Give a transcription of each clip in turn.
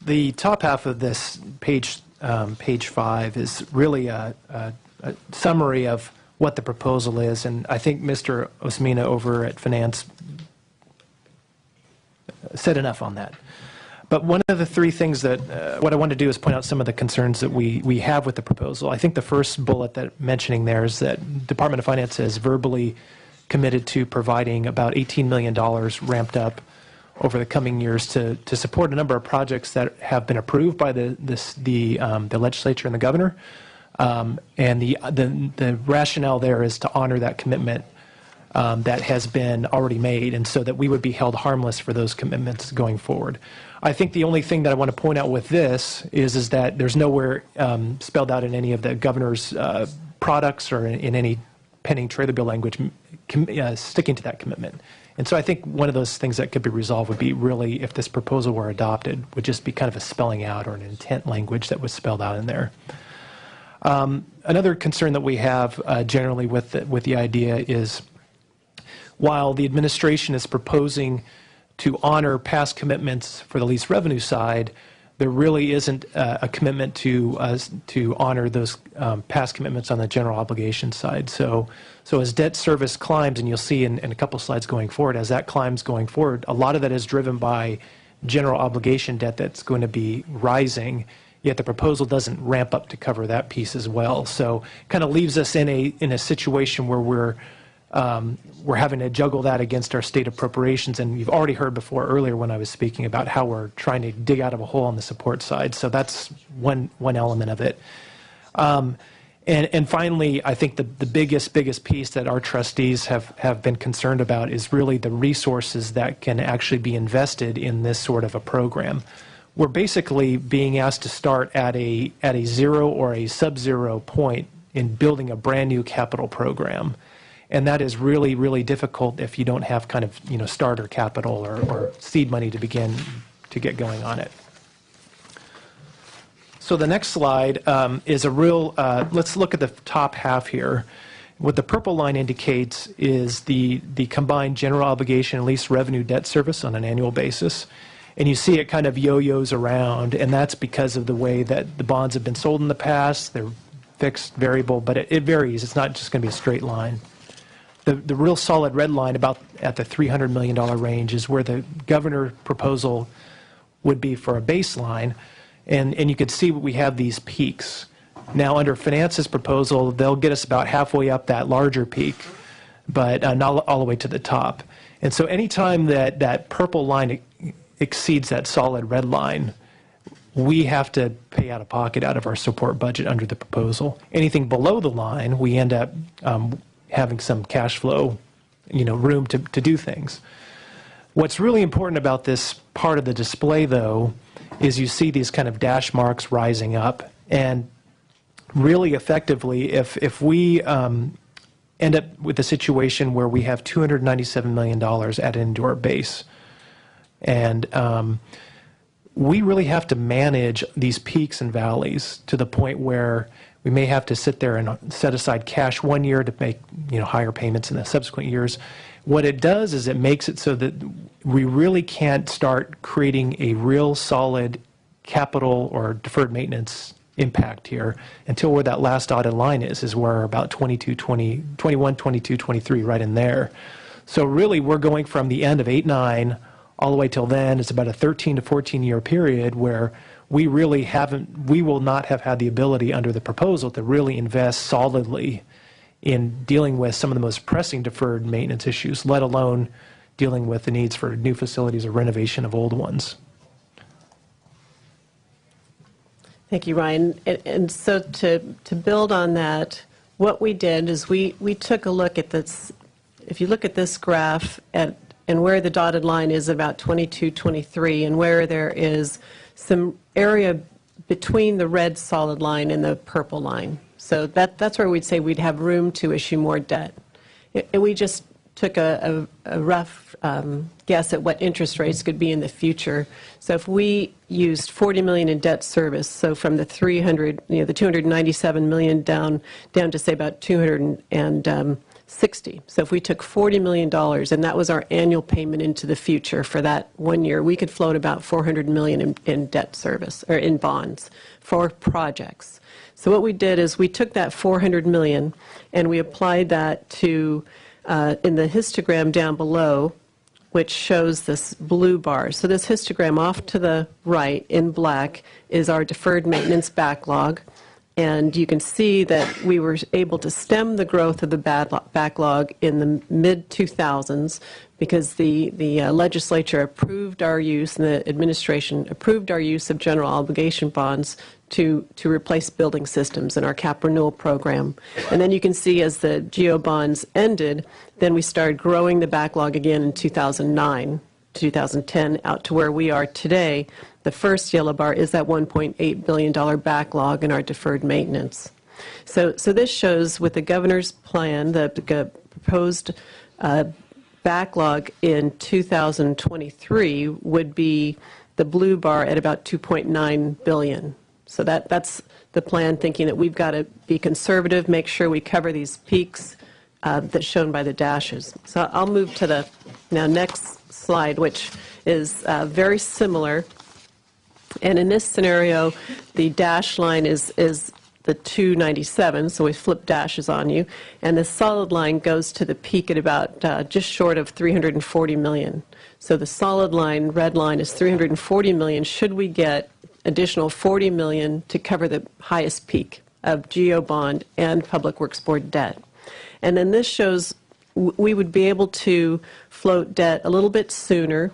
The top half of this page, page 5, is really a summary of what the proposal is, and I think Mr. Osmina over at Finance said enough on that. But one of the three things that, what I want to do is point out some of the concerns that we have with the proposal. I think the first bullet that mentioning there is that Department of Finance has verbally committed to providing about $18 million ramped up over the coming years to support a number of projects that have been approved by the legislature and the governor. And the rationale there is to honor that commitment that has been already made, and so that we would be held harmless for those commitments going forward. I think the only thing that I want to point out with this is that there's nowhere spelled out in any of the governor's products or in any pending trailer bill language sticking to that commitment. And so I think one of those things that could be resolved would be really, if this proposal were adopted, would just be kind of a spelling out or an intent language that was spelled out in there. Another concern that we have generally with the idea is, while the administration is proposing to honor past commitments for the lease revenue side, there really isn't a commitment to honor those past commitments on the general obligation side. So as debt service climbs, and you'll see in a couple slides going forward, as that climbs going forward, a lot of that is driven by general obligation debt that's going to be rising, yet the proposal doesn't ramp up to cover that piece as well. So kind of leaves us in a situation where we're having to juggle that against our state appropriations, and you've already heard before earlier when I was speaking about how we're trying to dig out of a hole on the support side. So that's one element of it. And finally, I think the biggest piece that our trustees have been concerned about is really the resources that can actually be invested in this sort of a program. We're basically being asked to start at a zero or a sub-zero point in building a brand new capital program. And that is really, really difficult if you don't have kind of, starter capital or seed money to begin to get going on it. So the next slide is a real, let's look at the top half here. What the purple line indicates is the combined general obligation and lease revenue debt service on an annual basis. And you see it kind of yo-yos around, and that's because of the way that the bonds have been sold in the past. They're fixed, variable, but it varies. It's not just going to be a straight line. The real solid red line about at the $300 million range is where the governor proposal would be for a baseline. And you can see we have these peaks. Now, under Finance's proposal, they'll get us about halfway up that larger peak, but not all the way to the top. And so anytime that purple line exceeds that solid red line, we have to pay out of pocket out of our support budget under the proposal. Anything below the line, we end up having some cash flow, room to do things. What's really important about this part of the display, though, is you see these kind of dash marks rising up. And really effectively, if we end up with a situation where we have $297 million added into our base, and we really have to manage these peaks and valleys to the point where we may have to sit there and set aside cash one year to make higher payments in the subsequent years. What it does is it makes it so that we really can't start creating a real solid capital or deferred maintenance impact here until where that last dotted line is where about 21, 22, 23, right in there. So really we're going from the end of 8-9 all the way till then. It's about a 13 to 14 year period where we will not have had the ability under the proposal to really invest solidly in dealing with some of the most pressing deferred maintenance issues, let alone dealing with the needs for new facilities or renovation of old ones. Thank you, Ryan. And so to build on that, what we did is we took a look at this. If you look at this graph and where the dotted line is about 22, 23, and where there is some area between the red solid line and the purple line. So that's where we'd say we'd have room to issue more debt. And we just took a rough guess at what interest rates could be in the future. So if we used $40 million in debt service, so from the $297 million down to say about $250 60. So if we took $40 million, and that was our annual payment into the future for that 1 year, we could float about $400 million in debt service, or in bonds, for projects. So what we did is we took that $400 million and we applied that to, in the histogram down below, which shows this blue bar. So this histogram off to the right in black is our deferred maintenance backlog. And you can see that we were able to stem the growth of the backlog in the mid-2000s because the legislature approved our use, and the administration approved our use of general obligation bonds to replace building systems in our cap renewal program. And then you can see as the GO bonds ended, then we started growing the backlog again in 2009, 2010, out to where we are today. The first yellow bar is that $1.8 billion backlog in our deferred maintenance. So this shows with the governor's plan, the proposed backlog in 2023 would be the blue bar at about $2.9 billion. So that's the plan, thinking that we've got to be conservative, make sure we cover these peaks that's shown by the dashes. So I'll move to the next slide, which is very similar. And in this scenario, the dash line is the 297, so we flip dashes on you, and the solid line goes to the peak at about just short of $340 million. So the solid line, red line, is $340 million. Should we get additional $40 million to cover the highest peak of GO bond and Public Works Board debt? And then this shows we would be able to float debt a little bit sooner.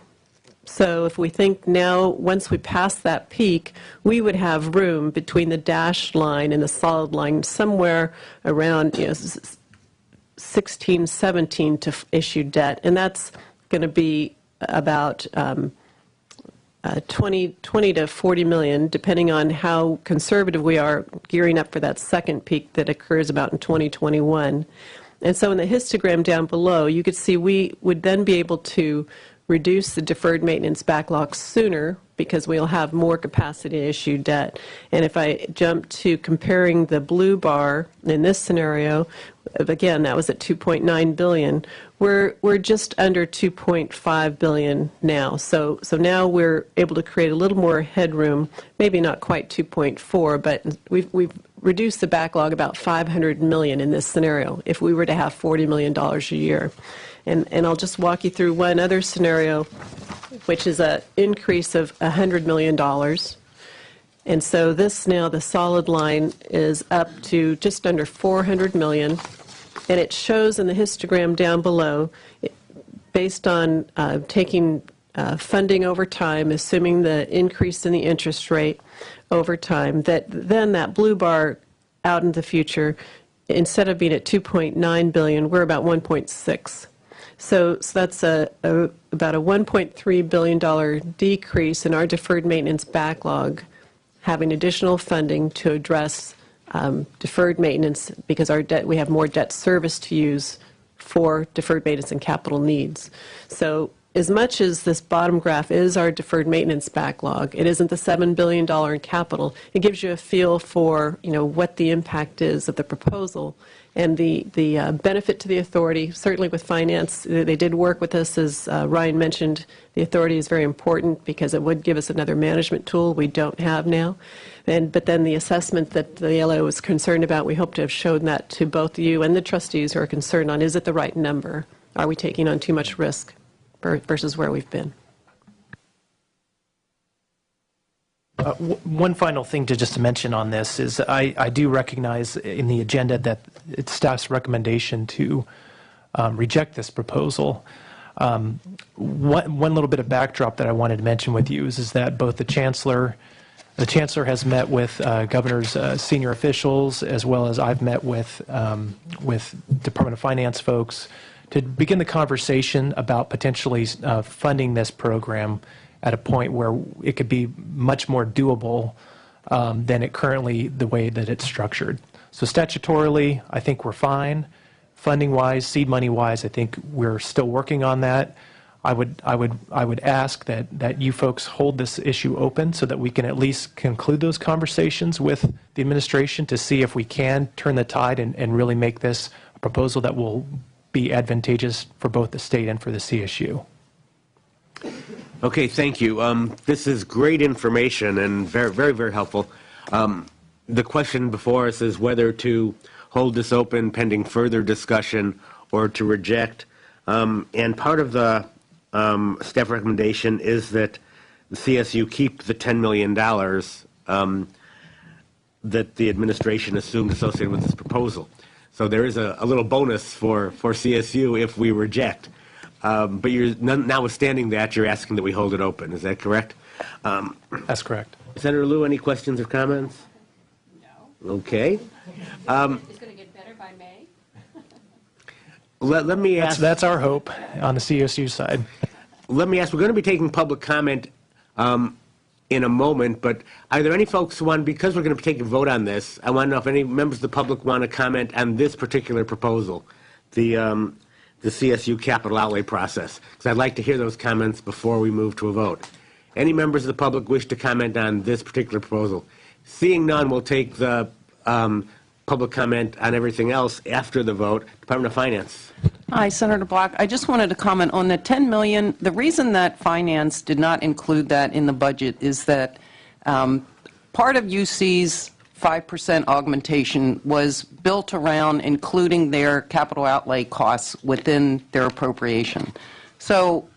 So if we think now, once we pass that peak, we would have room between the dashed line and the solid line somewhere around 16, 17 to issue debt. And that's going to be about 20 to $40 million, depending on how conservative we are, gearing up for that second peak that occurs about in 2021. And so in the histogram down below, you could see we would then be able to reduce the deferred maintenance backlog sooner because we'll have more capacity to issue debt. And if I jump to comparing the blue bar in this scenario, again, that was at $2.9 billion. We're just under $2.5 billion now. So now we're able to create a little more headroom, maybe not quite 2.4, but we've reduced the backlog about $500 million in this scenario if we were to have $40 million a year. And I'll just walk you through one other scenario, which is an increase of $100 million. And so this now, the solid line is up to just under $400 million. And it shows in the histogram down below, based on taking funding over time, assuming the increase in the interest rate over time, that then that blue bar out in the future, instead of being at $2.9 billion, we're about $1.6. So that's about a $1.3 billion decrease in our deferred maintenance backlog, having additional funding to address deferred maintenance because we have more debt service to use for deferred maintenance and capital needs. So as much as this bottom graph is our deferred maintenance backlog, it isn't the $7 billion in capital. It gives you a feel for what the impact is of the proposal and the benefit to the authority. Certainly with finance, they did work with us, as Ryan mentioned. The authority is very important because it would give us another management tool we don't have now. But then the assessment that the LO was concerned about, we hope to have shown that to both you and the trustees who are concerned on, is it the right number? Are we taking on too much risk versus where we've been? One final thing just to mention on this is I do recognize in the agenda that it's staff's recommendation to reject this proposal. One little bit of backdrop that I wanted to mention with you is that both the chancellor has met with governor's senior officials, as well as I've met with Department of Finance folks to begin the conversation about potentially funding this program at a point where it could be much more doable than it currently, the way that it's structured. So statutorily, I think we're fine. Funding-wise, seed money-wise, I think we're still working on that. I would ask that you folks hold this issue open so that we can at least conclude those conversations with the administration to see if we can turn the tide and really make this a proposal that will be advantageous for both the state and for the CSU. Okay, thank you. This is great information and very, very, very helpful. The question before us is whether to hold this open pending further discussion or to reject. And part of the staff recommendation is that the CSU keep the $10 million that the administration assumed associated with this proposal. So there is a little bonus for CSU if we reject. But you're, notwithstanding that, you're asking that we hold it open. Is that correct? That's correct. Senator Liu, any questions or comments? No. Okay. It's going to get better by May? Let me ask. That's our hope on the CSU side. Let me ask. We're going to be taking public comment in a moment, but are there any folks who want, because we're going to be taking a vote on this, I want to know if any members of the public want to comment on this particular proposal, the CSU capital outlay process, because I'd like to hear those comments before we move to a vote. Any members of the public wish to comment on this particular proposal? Seeing none, we'll take the public comment on everything else after the vote. Department of Finance. Hi, Senator Block. I just wanted to comment on the $10 million. The reason that Finance did not include that in the budget is that part of UC's 5% augmentation was built around including their capital outlay costs within their appropriation. So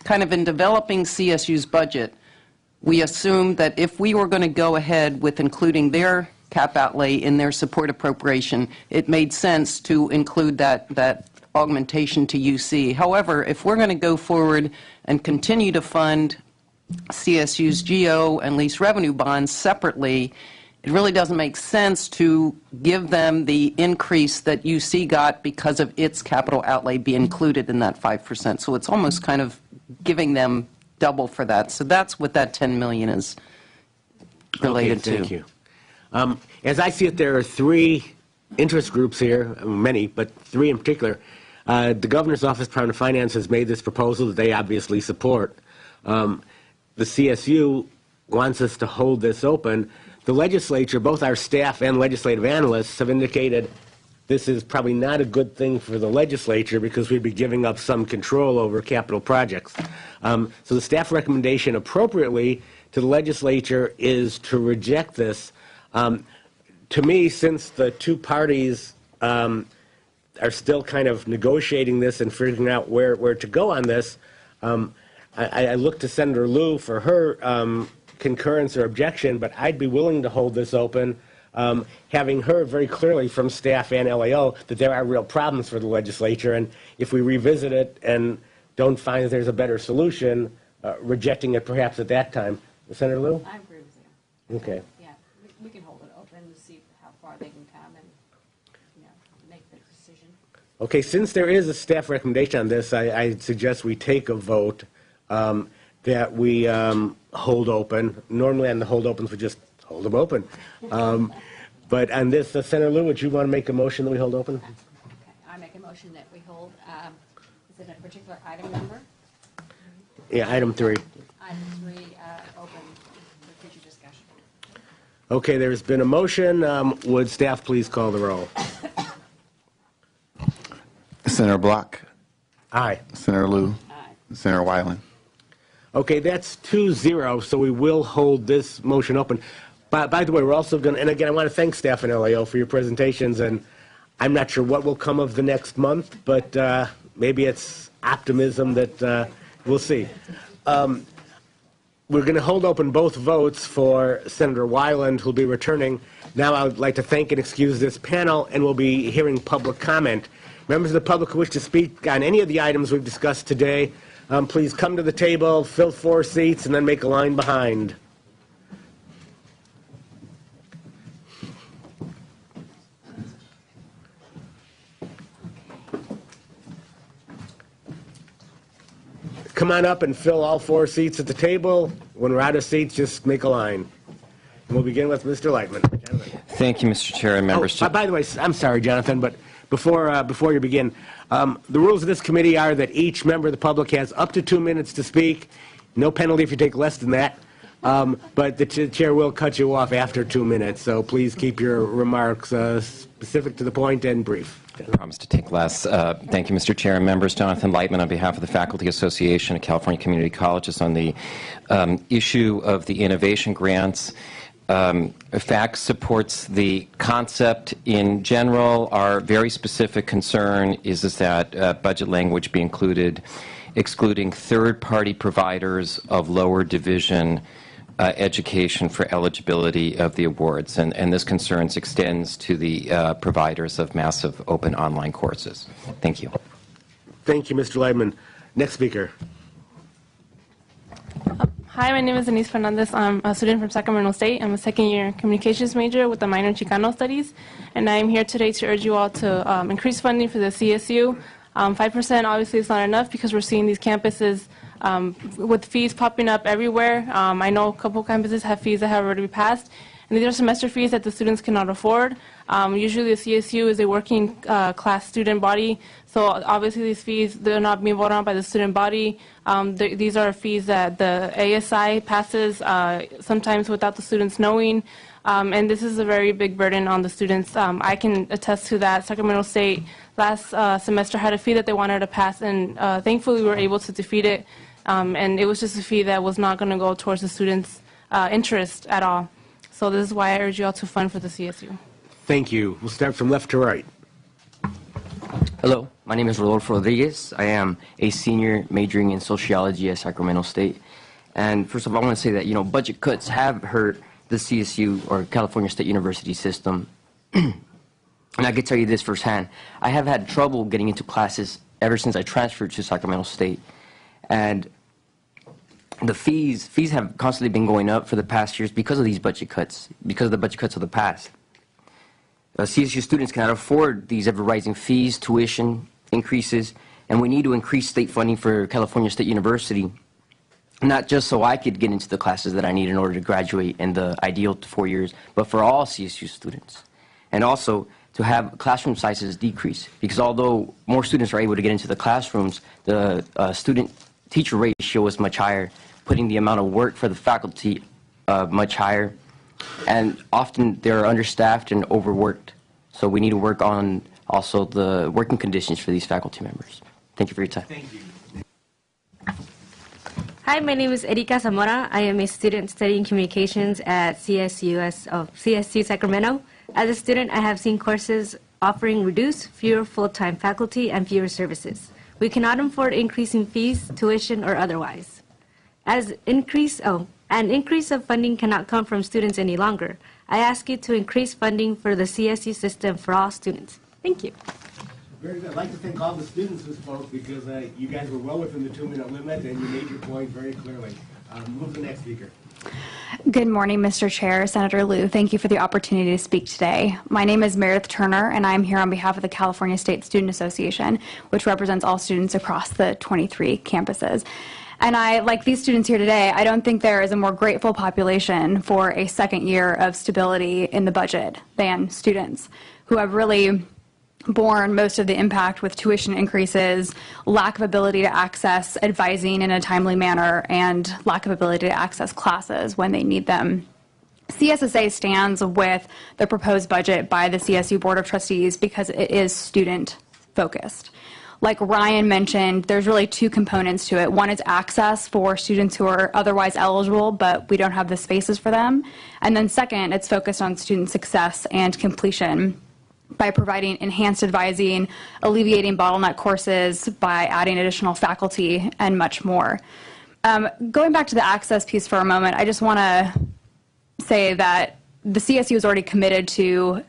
kind of in developing CSU's budget, we assumed that if we were going to go ahead with including their cap outlay in their support appropriation, it made sense to include that augmentation to UC. However, if we're going to go forward and continue to fund CSU's GO and lease revenue bonds separately, it really doesn't make sense to give them the increase that UC got because of its capital outlay be included in that 5%. So it's almost kind of giving them double for that. So that's what that $10 million is related to. Thank you. As I see it, there are three interest groups here, many, but three in particular. The Governor's Office, Department of Finance, has made this proposal that they obviously support. The CSU wants us to hold this open. The legislature, both our staff and legislative analysts, have indicated this is probably not a good thing for the legislature because we'd be giving up some control over capital projects. So the staff recommendation appropriately to the legislature is to reject this. To me, since the two parties are still kind of negotiating this and figuring out where to go on this, I look to Senator Liu for her concurrence or objection, but I'd be willing to hold this open, having heard very clearly from staff and LAO that there are real problems for the legislature, and if we revisit it and don't find that there's a better solution, rejecting it perhaps at that time. Senator Liu? I agree with you. Okay. Yeah, we can hold it open and see how far they can come and, make the decision. Okay, since there is a staff recommendation on this, I suggest we take a vote that we hold open. Normally on the hold opens, we just hold them open. But on this, Senator Liu, would you want to make a motion that we hold open? Okay, I make a motion that we hold, is it a particular item number? Yeah, item 3. Item 3, open for future discussion. Okay, there's been a motion. Would staff please call the roll? Senator Block. Aye. Senator Liu. Aye. Senator Weiland. Okay, that's 2-0, so we will hold this motion open. By the way, we're also going to, and again, I want to thank staff and LAO for your presentations, and I'm not sure what will come of the next month, but maybe it's optimism that we'll see. We're going to hold open both votes for Senator Weiland, who'll be returning. Now I would like to thank and excuse this panel, and we'll be hearing public comment. Members of the public who wish to speak on any of the items we've discussed today, please come to the table, fill 4 seats, and then make a line behind. Come on up and fill all 4 seats at the table. When we're out of seats, just make a line. And we'll begin with Mr. Lightman. Jonathan. Thank you, Mr. Chair and members. By the way, I'm sorry, Jonathan, but before you begin, the rules of this committee are that each member of the public has up to 2 minutes to speak. No penalty if you take less than that. But the chair will cut you off after 2 minutes. So please keep your remarks specific to the point and brief. promise to take less. Thank you, Mr. Chair and members. Jonathan Lightman on behalf of the Faculty Association of California Community Colleges on the issue of the innovation grants. FACT supports the concept in general. Our very specific concern is that budget language be included, excluding third-party providers of lower division education for eligibility of the awards. And this concern extends to the providers of massive open online courses. Thank you. Thank you, Mr. Leibman. Next speaker. Hi, my name is Denise Fernandez. I'm a student from Sacramento State. I'm a second-year communications major with a minor in Chicano Studies, and I'm here today to urge you all to increase funding for the CSU. 5% obviously is not enough because we're seeing these campuses with fees popping up everywhere. I know a couple campuses have fees that have already passed, and these are semester fees that the students cannot afford. Usually the CSU is a working class student body, so obviously these fees, they're not being voted on by the student body. These are fees that the ASI passes sometimes without the students knowing, and this is a very big burden on the students. I can attest to that. Sacramento State last semester had a fee that they wanted to pass, and thankfully we were able to defeat it, and it was just a fee that was not going to go towards the students' interest at all. So this is why I urge you all to fund for the CSU. Thank you. We'll start from left to right. Hello, my name is Rodolfo Rodriguez. I am a senior majoring in sociology at Sacramento State. And first of all, I want to say that, budget cuts have hurt the CSU, or California State University system. And I can tell you this firsthand. I have had trouble getting into classes ever since I transferred to Sacramento State. And the fees have constantly been going up for the past years because of these budget cuts, because of the budget cuts of the past. CSU students cannot afford these ever-rising fees, tuition increases, and we need to increase state funding for California State University, not just so I could get into the classes that I need in order to graduate in the ideal 4 years, but for all CSU students. And also to have classroom sizes decrease, because although more students are able to get into the classrooms, the student-teacher ratio is much higher, putting the amount of work for the faculty much higher. And often they're understaffed and overworked. So we need to work on also the working conditions for these faculty members. Thank you for your time. Thank you. Hi, my name is Erika Zamora. I am a student studying communications at CSU Sacramento. As a student, I have seen courses offering reduced, fewer full-time faculty, and fewer services. We cannot afford increasing fees, tuition, or otherwise. An increase of funding cannot come from students any longer. I ask you to increase funding for the CSU system for all students. Thank you. Very good. I'd like to thank all the students who spoke because you guys were well within the 2-minute limit and you made your point very clearly. Move to the next speaker. Good morning, Mr. Chair, Senator Liu. Thank you for the opportunity to speak today. My name is Meredith Turner, and I'm here on behalf of the California State Student Association, which represents all students across the 23 campuses. And like these students here today, I don't think there is a more grateful population for a second year of stability in the budget than students who have really borne most of the impact with tuition increases, lack of ability to access advising in a timely manner, and lack of ability to access classes when they need them. CSSA stands with the proposed budget by the CSU Board of Trustees because it is student-focused. Like Ryan mentioned, there's really two components to it. One is access for students who are otherwise eligible, but we don't have the spaces for them. And then second, it's focused on student success and completion by providing enhanced advising, alleviating bottleneck courses, by adding additional faculty, and much more. Going back to the access piece for a moment, I just want to say that the CSU is already committed to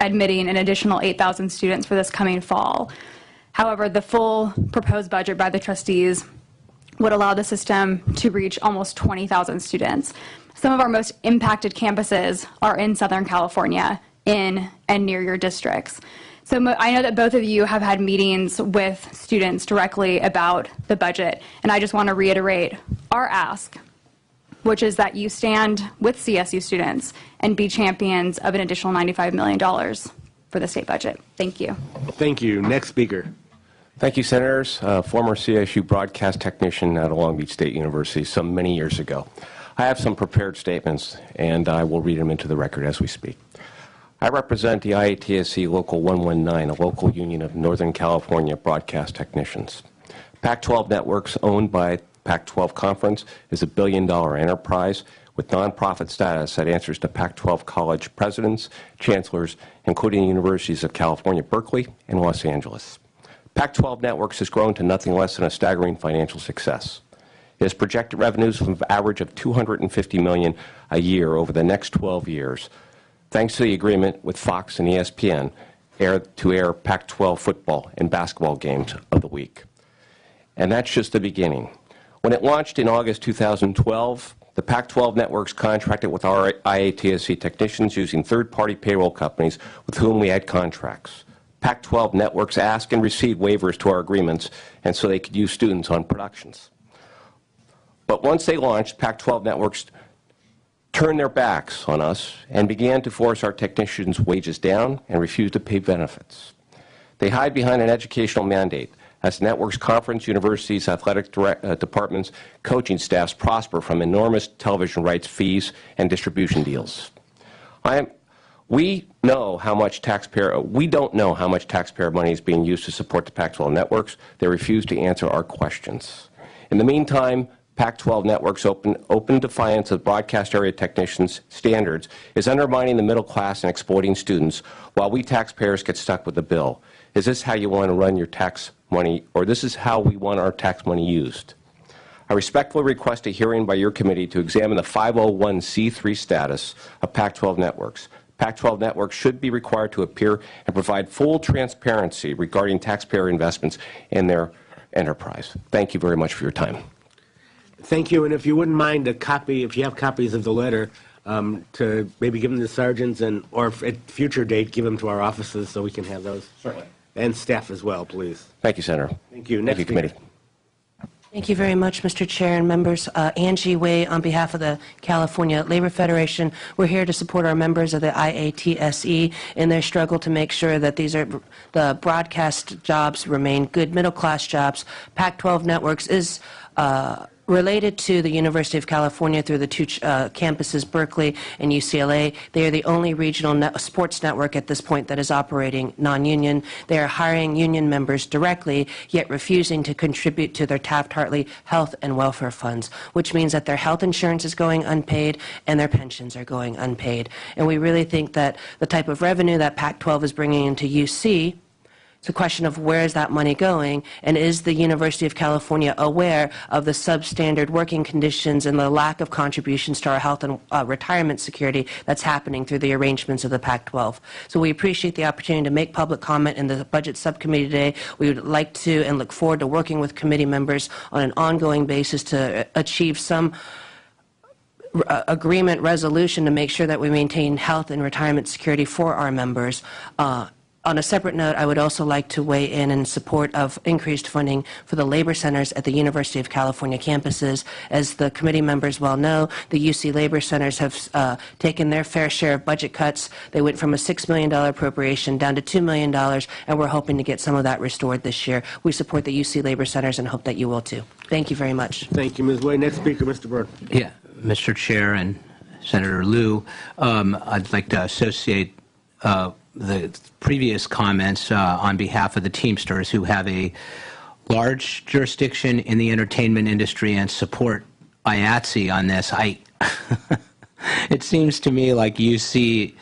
admitting an additional 8,000 students for this coming fall. However, the full proposed budget by the trustees would allow the system to reach almost 20,000 students. Some of our most impacted campuses are in Southern California, in and near your districts. So I know that both of you have had meetings with students directly about the budget, and I just want to reiterate our ask, which is that you stand with CSU students and be champions of an additional $95 million for the state budget. Thank you. Thank you. Next speaker. Thank you, Senators. Former CSU broadcast technician at Long Beach State University some many years ago. I have some prepared statements, and I will read them into the record as we speak. I represent the IATSE Local 119, a local union of Northern California broadcast technicians. Pac-12 Networks, owned by Pac-12 Conference, is a billion-dollar enterprise with nonprofit status that answers to Pac-12 college presidents, chancellors, including universities of California, Berkeley, and Los Angeles. Pac-12 Networks has grown to nothing less than a staggering financial success. It has projected revenues of an average of $250 million a year over the next 12 years, thanks to the agreement with Fox and ESPN to air Pac-12 football and basketball games of the week. And that's just the beginning. When it launched in August 2012, the Pac-12 Networks contracted with our IATSE technicians using third-party payroll companies with whom we had contracts. Pac-12 Networks asked and received waivers to our agreements, and so they could use students on productions. But once they launched, Pac-12 Networks turned their backs on us and began to force our technicians' wages down and refused to pay benefits. They hide behind an educational mandate. As the network's conference, universities, athletic departments, coaching staffs prosper from enormous television rights fees and distribution deals. We don't know how much taxpayer money is being used to support the Pac-12 networks. They refuse to answer our questions. In the meantime, Pac-12 Networks' open defiance of broadcast area technicians' standards is undermining the middle class and exploiting students while we taxpayers get stuck with the bill. Is this how you want to run your tax money, or this is how we want our tax money used? I respectfully request a hearing by your committee to examine the 501c3 status of Pac-12 Networks. Pac-12 Networks should be required to appear and provide full transparency regarding taxpayer investments in their enterprise. Thank you very much for your time. Thank you, and if you wouldn't mind a copy, if you have copies of the letter, to maybe give them to the sergeants, and or if at future date, give them to our offices so we can have those. Certainly. And staff as well, please. Thank you, Senator. Thank you. Thank you, committee. Thank you very much, Mr. Chair and members. Angie Way on behalf of the California Labor Federation. We're here to support our members of the IATSE in their struggle to make sure that the broadcast jobs remain good middle-class jobs. Pac-12 Networks is related to the University of California through the two campuses, Berkeley and UCLA. They are the only regional sports network at this point that is operating non-union. They are hiring union members directly, yet refusing to contribute to their Taft-Hartley health and welfare funds, which means that their health insurance is going unpaid and their pensions are going unpaid. And we really think that the type of revenue that Pac-12 is bringing into UC, it's a question of where is that money going, and is the University of California aware of the substandard working conditions and the lack of contributions to our health and retirement security that's happening through the arrangements of the Pac-12. So we appreciate the opportunity to make public comment in the Budget Subcommittee today. We would like to and look forward to working with committee members on an ongoing basis to achieve some agreement resolution to make sure that we maintain health and retirement security for our members. On a separate note, I would also like to weigh in support of increased funding for the labor centers at the University of California campuses. As the committee members well know, the UC labor centers have taken their fair share of budget cuts. They went from a $6 million appropriation down to $2 million, and we're hoping to get some of that restored this year. We support the UC labor centers and hope that you will too. Thank you very much. Thank you, Ms. Way. Next speaker, Mr. Byrd. Yeah, Mr. Chair and Senator Liu, I'd like to associate the previous comments on behalf of the Teamsters, who have a large jurisdiction in the entertainment industry, and support IATSE on this. It seems to me like UC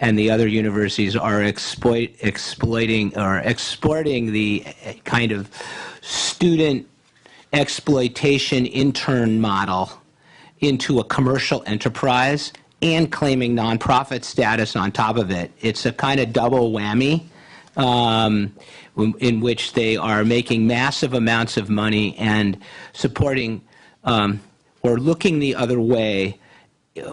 and the other universities are exploiting or exporting the kind of student exploitation intern model into a commercial enterprise and claiming nonprofit status on top of it. It's a kind of double whammy in which they are making massive amounts of money and supporting or looking the other way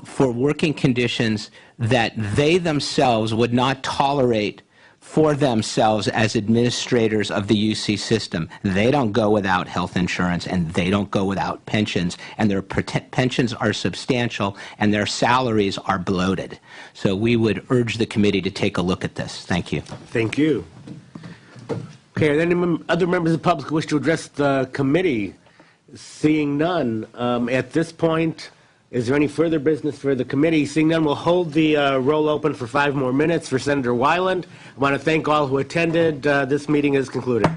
for working conditions that they themselves would not tolerate for themselves as administrators of the UC system. They don't go without health insurance, and they don't go without pensions, and their pensions are substantial, and their salaries are bloated. So we would urge the committee to take a look at this. Thank you. Thank you. Okay, are there any other members of the public who wish to address the committee? Seeing none, at this point, Is there any further business for the committee? Seeing none, we'll hold the roll open for 5 more minutes for Senator Weiland. I want to thank all who attended. This meeting is concluded.